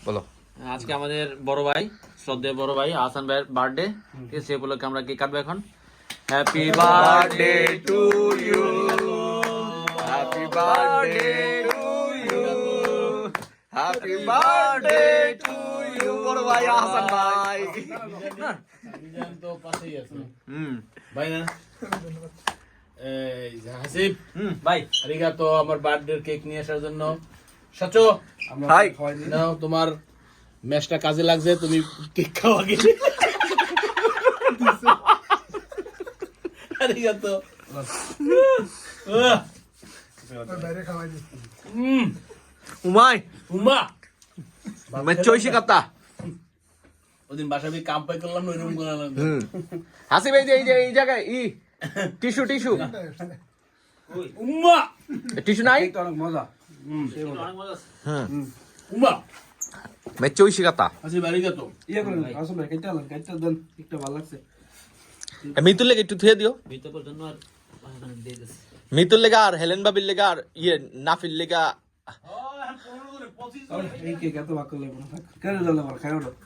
বলো। আজকে আমাদের বড় ভাই, শ্রদ্ধেয় বড় ভাই হাসান ভাইয়ের বার্থডে। ঠিক আছে, সে উপলক্ষে আমরা কেক কাটবো এখন। Happy birthday to you, happy birthday to you, happy birthday to you বড় ভাই হাসান ভাই। তো পাশেই আছে হুম ভাই না এই হাসিব ভাই, আরিগাতো আমার বার্থডে কেক নিয়ে আসার জন্য। সাচো হাই নাও, তোমার ম্যাচটা কাজে লাগছে, তুমি কেক খাওয়া গেলে আরিগাতো। উমাই উম্মা मैं চইছি কাতা। ওদিন বাসায় কাম পাই করলাম না, ওইরকম করা লাগবে। হাসিব এই যে এই জায়গায় টিস্যু টিস্যু উম্মা টিস্যু নাই। অনেক মজা আছে। হ্যাঁ উম্মা मैं চইছি কাতা। হাসিব আরিগাতো। মিতুল লেগে একটু থুয়ে দিও। ভিতর জন্য আর দিয়ে দিচ্ছি। মিতুল লেগা আর হেলেন বাবির লেগা আর নাফিল লেগা। এই কেক এত ভাগ করলে কেন জানলে আমার খাই ওটা